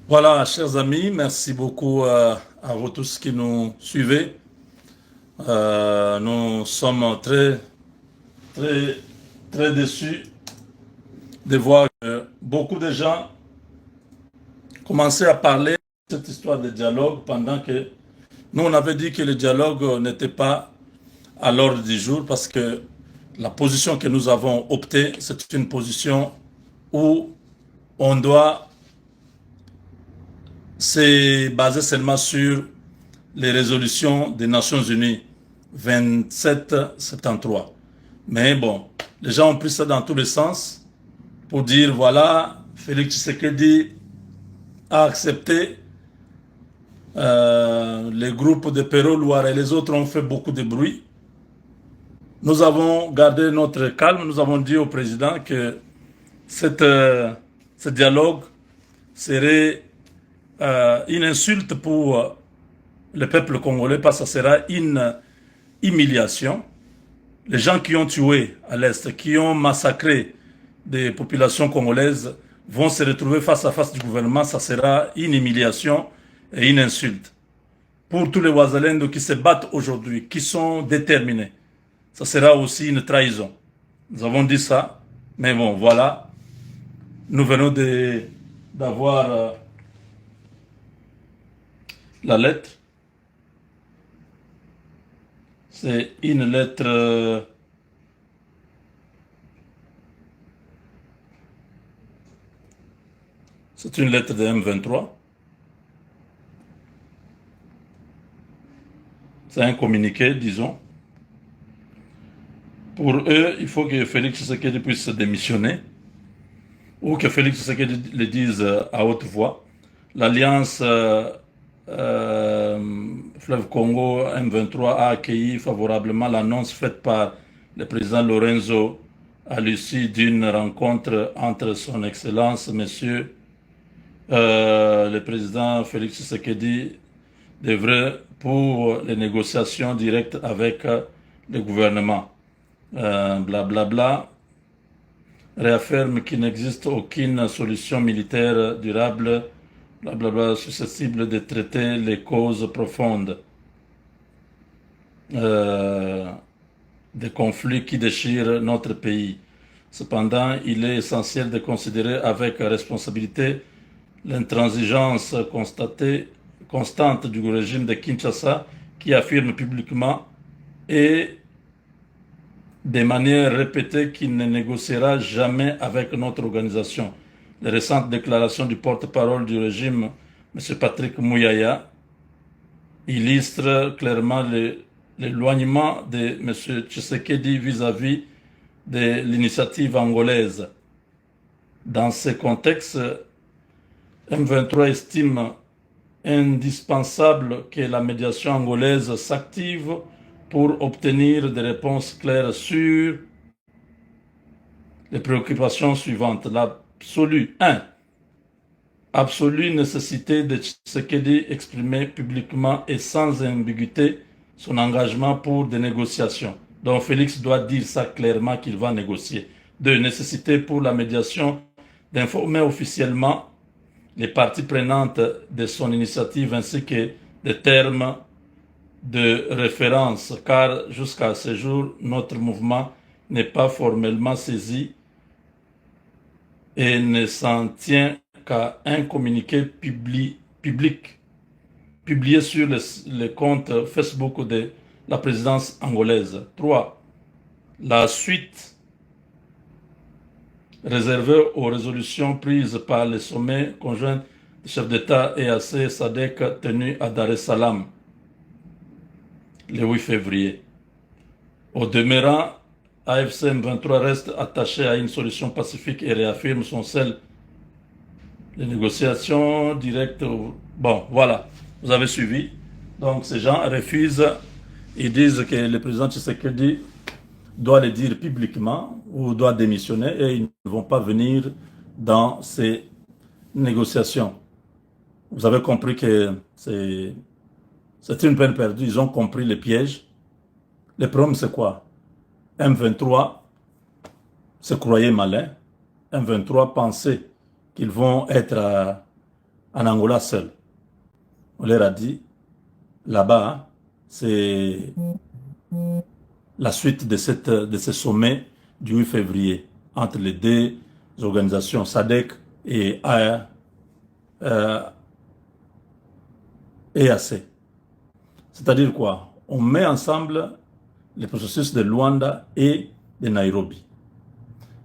Voilà, chers amis, merci beaucoup à vous tous qui nous suivez. Nous sommes très, très déçus de voir que beaucoup de gens commençaient à parler de cette histoire de dialogue pendant que nous, on avait dit que le dialogue n'était pas à l'ordre du jour parce que la position que nous avons optée, c'est une position où on doit se baser seulement sur les résolutions des Nations Unies 2773. Mais bon, les gens ont pris ça dans tous les sens pour dire, voilà, Félix Tshisekedi a accepté, les groupes de Perrault, Loire et les autres ont fait beaucoup de bruit. Nous avons gardé notre calme, nous avons dit au président que cette, ce dialogue serait une insulte pour le peuple congolais parce que ça sera une humiliation. Les gens qui ont tué à l'Est, qui ont massacré des populations congolaises, vont se retrouver face à face du gouvernement. Ça sera une humiliation et une insulte. Pour tous les Ouazalendo qui se battent aujourd'hui, qui sont déterminés, ça sera aussi une trahison. Nous avons dit ça, mais bon, voilà. Nous venons d'avoir la lettre. C'est une lettre... c'est une lettre de M23. C'est un communiqué, disons. Pour eux, il faut que Félix Tshisekedi puisse démissionner ou que Félix Tshisekedi le dise à haute voix. L'Alliance Fleuve Congo M23 a accueilli favorablement l'annonce faite par le président Lorenzo à l'issue d'une rencontre entre son Excellence, Monsieur le président Félix Tshisekedi devrait pour les négociations directes avec le gouvernement. Blablabla, réaffirme qu'il n'existe aucune solution militaire durable, blablabla, susceptible de traiter les causes profondes des conflits qui déchirent notre pays. Cependant, il est essentiel de considérer avec responsabilité l'intransigeance constante du régime de Kinshasa qui affirme publiquement et de manière répétée qu'il ne négociera jamais avec notre organisation. Les récentes déclarations du porte-parole du régime, M. Patrick Mouyaya, illustrent clairement l'éloignement de M. Tshisekedi vis-à-vis de l'initiative angolaise. Dans ce contexte, M23 estime indispensable que la médiation angolaise s'active pour obtenir des réponses claires sur les préoccupations suivantes. L'absolue 1. Absolue nécessité de Tshisekedi exprimer publiquement et sans ambiguïté son engagement pour des négociations. Donc Félix doit dire ça clairement qu'il va négocier. 2. Nécessité pour la médiation d'informer officiellement les parties prenantes de son initiative ainsi que des termes de référence, car jusqu'à ce jour, notre mouvement n'est pas formellement saisi et ne s'en tient qu'à un communiqué public publié sur le compte Facebook de la présidence angolaise. 3. La suite réservée aux résolutions prises par les sommets conjoints des chefs d'État EAC SADC tenus à Dar es Salaam le 8 février. Au demeurant, AFC M23 reste attaché à une solution pacifique et réaffirme son sel de négociations directes. Bon, voilà, vous avez suivi. Donc ces gens refusent, ils disent que le président Tshisekedi doit le dire publiquement ou doit démissionner et ils ne vont pas venir dans ces négociations. Vous avez compris que c'est une peine perdue, ils ont compris le piège. Le problème c'est quoi? M23 se croyait malin. M23 pensait qu'ils vont être en Angola seul. On leur a dit, là-bas, hein, c'est la suite de ce sommet du 8 février entre les deux organisations, SADC et EAC. C'est-à-dire quoi? On met ensemble les processus de Luanda et de Nairobi.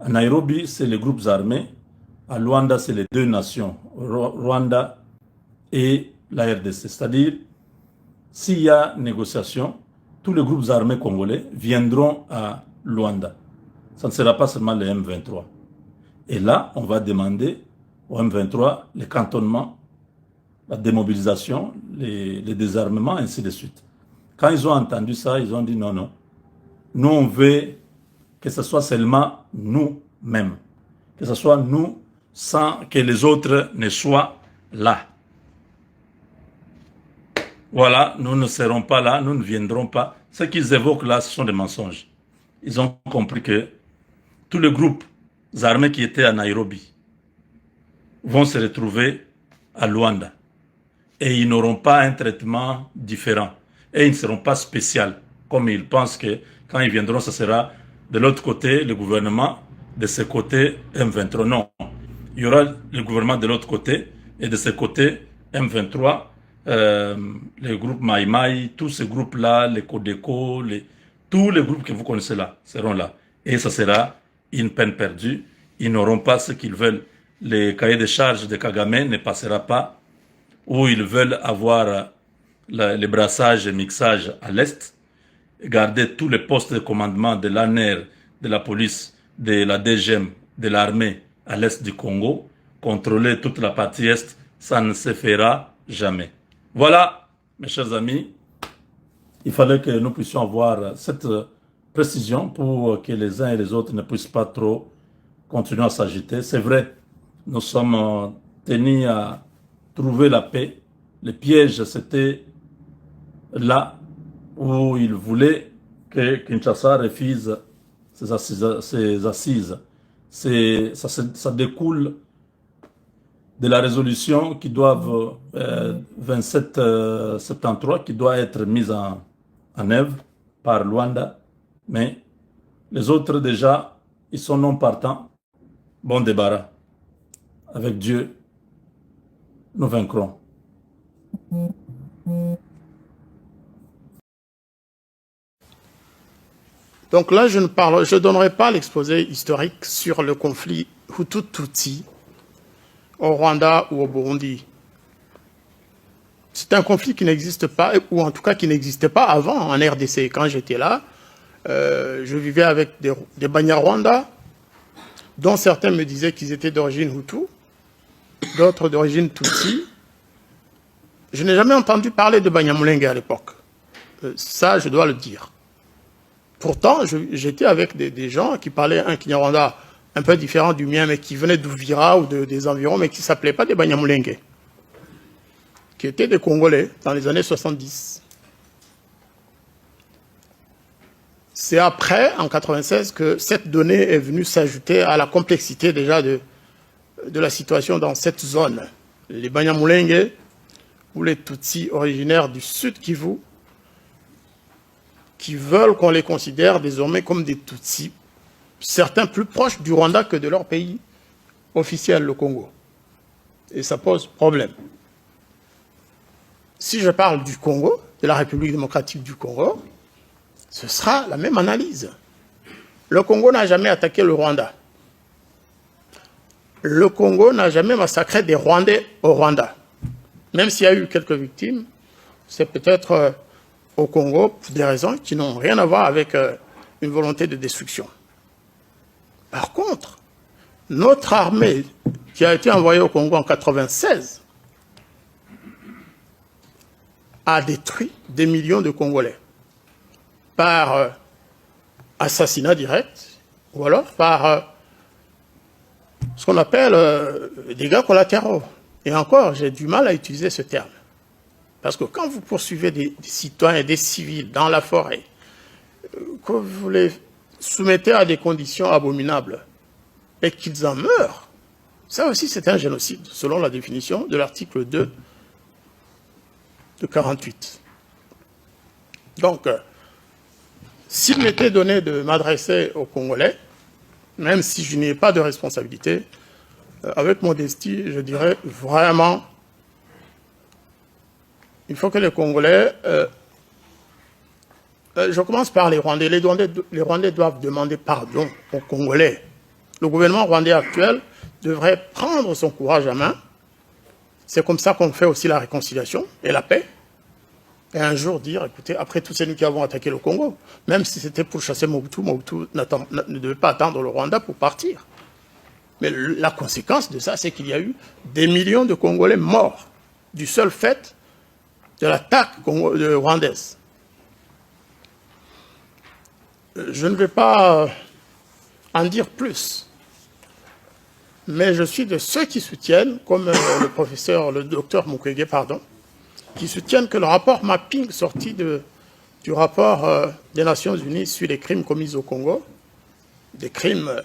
À Nairobi, c'est les groupes armés. À Luanda, c'est les deux nations, Rwanda et la RDC. C'est-à-dire, s'il y a négociation, tous les groupes armés congolais viendront à Luanda. Ça ne sera pas seulement les M23. Et là, on va demander au M23 les cantonnements, la démobilisation, les désarmements, ainsi de suite. Quand ils ont entendu ça, ils ont dit non, non. Nous, on veut que ce soit seulement nous-mêmes. Que ce soit nous sans que les autres ne soient là. Voilà, nous ne serons pas là, nous ne viendrons pas. Ce qu'ils évoquent là, ce sont des mensonges. Ils ont compris que tous les groupes armés qui étaient à Nairobi vont se retrouver à Luanda. Et ils n'auront pas un traitement différent. Et ils ne seront pas spéciaux, comme ils pensent que quand ils viendront, ce sera de l'autre côté le gouvernement, de ce côté M23. Non, il y aura le gouvernement de l'autre côté, et de ce côté M23, les groupes Maïmaï, tous ces groupes-là, les Codeco, tous les groupes que vous connaissez là, seront là. Et ça sera une peine perdue. Ils n'auront pas ce qu'ils veulent. Les cahiers de charges de Kagame ne passera pas, où ils veulent avoir les brassages et mixages à l'Est, garder tous les postes de commandement de l'ANER, de la police, de la DGM, de l'armée à l'Est du Congo, contrôler toute la partie Est, ça ne se fera jamais. Voilà, mes chers amis, il fallait que nous puissions avoir cette précision pour que les uns et les autres ne puissent pas trop continuer à s'agiter. C'est vrai, nous sommes tenus à trouver la paix. Le piège, c'était là où il voulait que Kinshasa refuse ses assises. Ça découle de la résolution qui doit 2773 qui doit être mise en œuvre par Luanda, mais les autres déjà, ils sont non partants. Bon débarras. Avec Dieu, nous vaincrons. Donc là, je ne donnerai pas l'exposé historique sur le conflit Hutu-Tutsi au Rwanda ou au Burundi. C'est un conflit qui n'existe pas, ou en tout cas qui n'existait pas avant en RDC. Quand j'étais là, je vivais avec des Banyarwanda, dont certains me disaient qu'ils étaient d'origine Hutu, d'autres d'origine Tutsi. Je n'ai jamais entendu parler de Banyamulenge à l'époque. Ça, je dois le dire. Pourtant, j'étais avec des gens qui parlaient un Kinyarwanda un peu différent du mien, mais qui venaient d'Ouvira ou des environs, mais qui ne s'appelaient pas des Banyamulenge, qui étaient des Congolais dans les années 70. C'est après, en 96, que cette donnée est venue s'ajouter à la complexité déjà de la situation dans cette zone. Les Banyamulenge, ou les Tutsis originaires du Sud Kivu, qui veulent qu'on les considère désormais comme des Tutsis, certains plus proches du Rwanda que de leur pays officiel, le Congo. Et ça pose problème. Si je parle du Congo, de la République démocratique du Congo, ce sera la même analyse. Le Congo n'a jamais attaqué le Rwanda. Le Congo n'a jamais massacré des Rwandais au Rwanda. Même s'il y a eu quelques victimes, c'est peut-être au Congo pour des raisons qui n'ont rien à voir avec une volonté de destruction. Par contre, notre armée qui a été envoyée au Congo en 1996 a détruit des millions de Congolais par assassinat direct ou alors par ce qu'on appelle dégâts collatéraux. Et encore, j'ai du mal à utiliser ce terme. Parce que quand vous poursuivez des citoyens et des civils dans la forêt, que vous les soumettez à des conditions abominables et qu'ils en meurent, Ça aussi, c'est un génocide, selon la définition de l'article 2 de 48. Donc, s'il m'était donné de m'adresser aux Congolais, même si je n'ai pas de responsabilité, avec modestie, je dirais vraiment, il faut que les Congolais... je commence par les Rwandais. Les Rwandais doivent demander pardon aux Congolais. Le gouvernement rwandais actuel devrait prendre son courage à main. C'est comme ça qu'on fait aussi la réconciliation et la paix. Et un jour dire, écoutez, après tout, c'est nous qui avons attaqué le Congo. Même si c'était pour chasser Mobutu, Mobutu ne devait pas attendre le Rwanda pour partir. Mais la conséquence de ça, c'est qu'il y a eu des millions de Congolais morts du seul fait de l'attaque rwandaise. Je ne vais pas en dire plus, mais je suis de ceux qui soutiennent, comme le docteur Mukwege, qui soutiennent que le rapport mapping sorti du rapport des Nations Unies sur les crimes commis au Congo, des crimes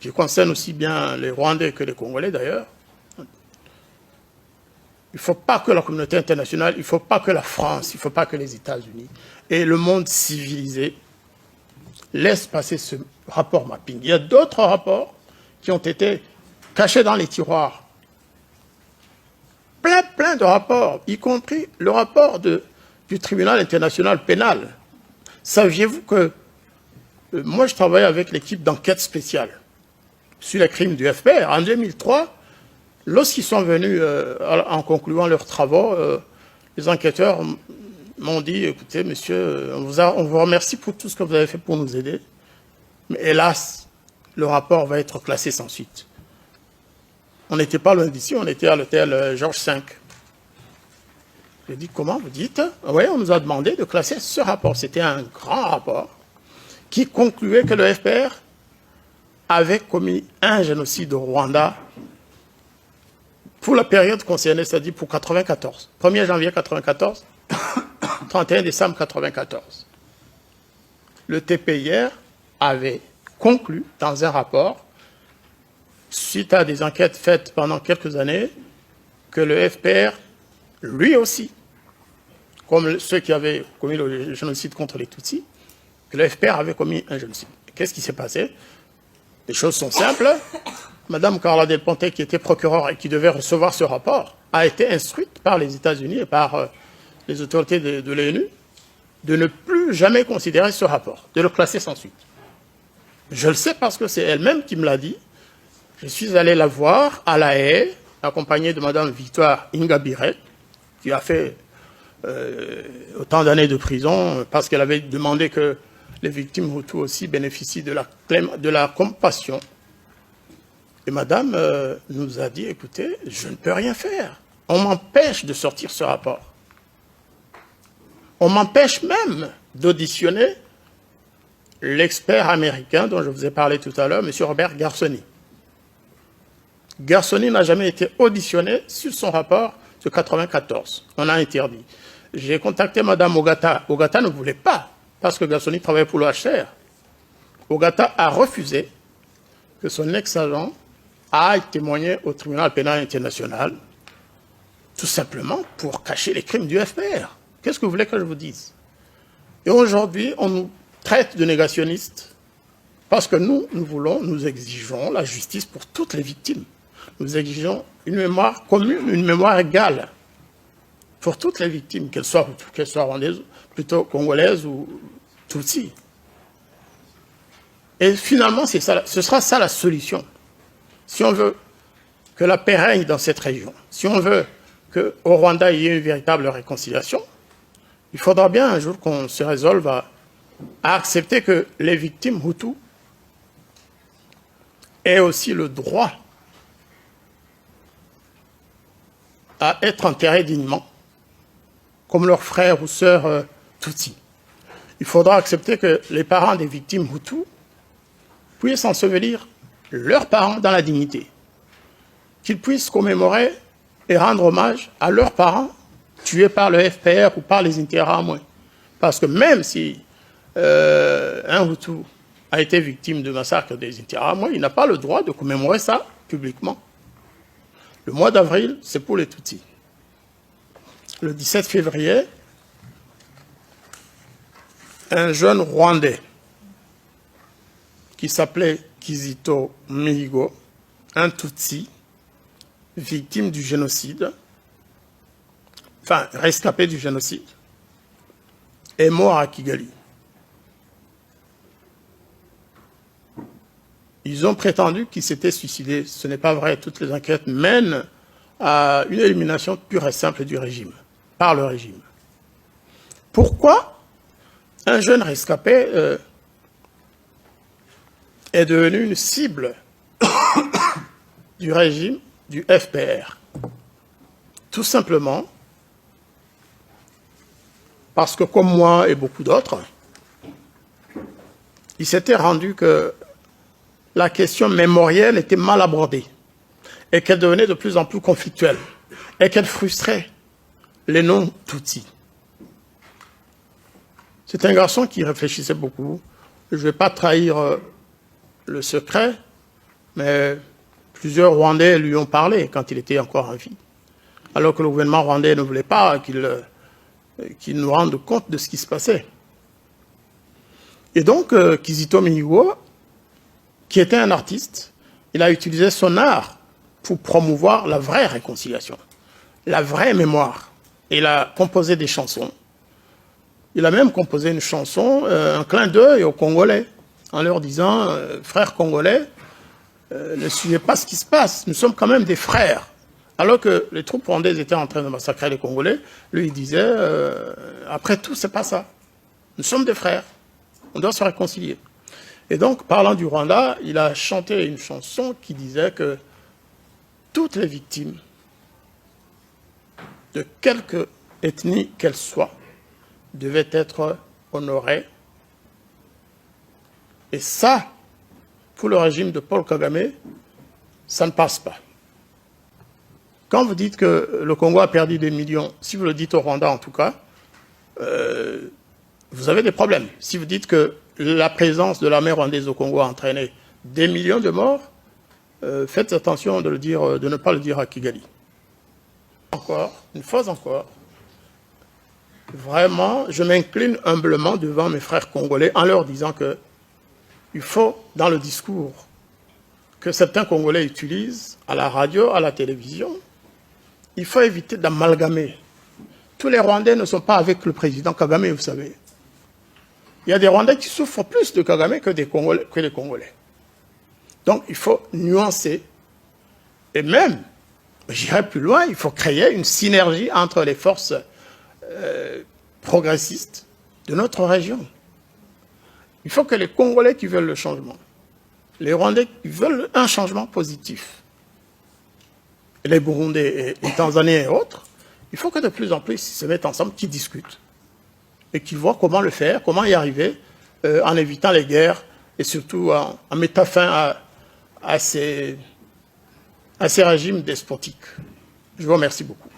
qui concernent aussi bien les Rwandais que les Congolais d'ailleurs, il ne faut pas que la communauté internationale, il ne faut pas que la France, il ne faut pas que les États-Unis et le monde civilisé laissent passer ce rapport mapping. Il y a d'autres rapports qui ont été cachés dans les tiroirs. Plein de rapports, y compris le rapport du tribunal international pénal. Saviez-vous que moi, je travaille avec l'équipe d'enquête spéciale sur les crimes du FPR. En 2003, lorsqu'ils sont venus en concluant leurs travaux, les enquêteurs m'ont dit, écoutez, monsieur, on vous remercie pour tout ce que vous avez fait pour nous aider, mais hélas, le rapport va être classé sans suite. On n'était pas loin d'ici, on était à l'hôtel Georges V. J'ai dit, comment vous dites? Oui, on nous a demandé de classer ce rapport. C'était un grand rapport qui concluait que le FPR avait commis un génocide au Rwanda pour la période concernée, c'est-à-dire pour 1994. 1er janvier 1994, 31 décembre 1994. Le TPIR avait conclu dans un rapport, suite à des enquêtes faites pendant quelques années, que le FPR, lui aussi, comme ceux qui avaient commis le génocide contre les Tutsis, que le FPR avait commis un génocide. Qu'est-ce qui s'est passé? Les choses sont simples. Madame Carla Del Ponte, qui était procureure et qui devait recevoir ce rapport, a été instruite par les États-Unis et par les autorités de l'ONU de ne plus jamais considérer ce rapport, de le classer sans suite. Je le sais parce que c'est elle-même qui me l'a dit. Je suis allé la voir à La Haye, accompagnée de Madame Victoire Ingabire, qui a fait autant d'années de prison parce qu'elle avait demandé que les victimes Hutus aussi bénéficient de la compassion. Et Madame nous a dit, écoutez, je ne peux rien faire. On m'empêche de sortir ce rapport. On m'empêche même d'auditionner l'expert américain dont je vous ai parlé tout à l'heure, M. Robert Garsoni. Garsoni n'a jamais été auditionné sur son rapport de 1994. On a interdit. J'ai contacté Mme Ogata. Ogata ne voulait pas, parce que Garsoni travaillait pour le HCR. Ogata a refusé que son ex-agent aille témoigner au tribunal pénal international, tout simplement pour cacher les crimes du FPR. Qu'est-ce que vous voulez que je vous dise? Et aujourd'hui, on nous traite de négationnistes parce que nous exigeons la justice pour toutes les victimes. Nous exigeons une mémoire commune, une mémoire égale pour toutes les victimes, qu'elles soient rwandaises, plutôt congolaises ou tutsis. Et finalement, ce sera ça la solution. Si on veut que la paix règne dans cette région, si on veut qu'au Rwanda il y ait une véritable réconciliation, il faudra bien un jour qu'on se résolve à accepter que les victimes Hutus aient aussi le droit à être enterrés dignement, comme leurs frères ou sœurs Tutsis. Il faudra accepter que les parents des victimes Hutus puissent ensevelir leurs parents dans la dignité, qu'ils puissent commémorer et rendre hommage à leurs parents tués par le FPR ou par les Interahamwe. Parce que même si un Hutu a été victime de massacre des Interahamwe, il n'a pas le droit de commémorer ça publiquement. Le mois d'avril, c'est pour les Tutsis. Le 17 février, un jeune Rwandais qui s'appelait Kizito Mihigo, un Tutsi, victime du génocide, enfin rescapé du génocide, est mort à Kigali. Ils ont prétendu qu'il s'était suicidé. Ce n'est pas vrai. Toutes les enquêtes mènent à une élimination pure et simple du régime, par le régime. Pourquoi un jeune rescapé est devenu une cible du régime du FPR? Tout simplement parce que, comme moi et beaucoup d'autres, il s'était rendu que la question mémorielle était mal abordée et qu'elle devenait de plus en plus conflictuelle et qu'elle frustrait les non-Tutsis. C'est un garçon qui réfléchissait beaucoup. Je ne vais pas trahir le secret, mais plusieurs Rwandais lui ont parlé quand il était encore en vie, alors que le gouvernement rwandais ne voulait pas qu'il nous rende compte de ce qui se passait. Et donc, Kizito Mihigo, qui était un artiste, il a utilisé son art pour promouvoir la vraie réconciliation, la vraie mémoire. Il a composé des chansons. Il a même composé une chanson, un clin d'œil aux Congolais, en leur disant « Frères congolais, ne suivez pas ce qui se passe, nous sommes quand même des frères ». Alors que les troupes rwandaises étaient en train de massacrer les Congolais, lui il disait « Après tout, c'est pas ça. Nous sommes des frères, on doit se réconcilier ». Et donc, parlant du Rwanda, il a chanté une chanson qui disait que toutes les victimes, de quelque ethnie qu'elles soient, devaient être honorées. Et ça, pour le régime de Paul Kagame, ça ne passe pas. Quand vous dites que le Congo a perdu des millions, si vous le dites au Rwanda en tout cas, vous avez des problèmes. Si vous dites que la présence de l'armée rwandaise au Congo a entraîné des millions de morts, faites attention de ne pas le dire à Kigali. Encore, une fois encore, vraiment, je m'incline humblement devant mes frères congolais en leur disant que il faut, dans le discours que certains Congolais utilisent, à la radio, à la télévision, il faut éviter d'amalgamer. Tous les Rwandais ne sont pas avec le président Kagame, vous savez. Il y a des Rwandais qui souffrent plus de Kagame que les Congolais. Donc, il faut nuancer. Et même, j'irai plus loin, il faut créer une synergie entre les forces progressistes de notre région. Il faut que les Congolais qui veulent le changement, les Rwandais qui veulent un changement positif, et les Burundais, les Tanzaniens et autres, il faut que de plus en plus ils se mettent ensemble, qu'ils discutent, et qu'ils voient comment le faire, comment y arriver, en évitant les guerres, et surtout en mettant fin à ces régimes despotiques. Je vous remercie beaucoup.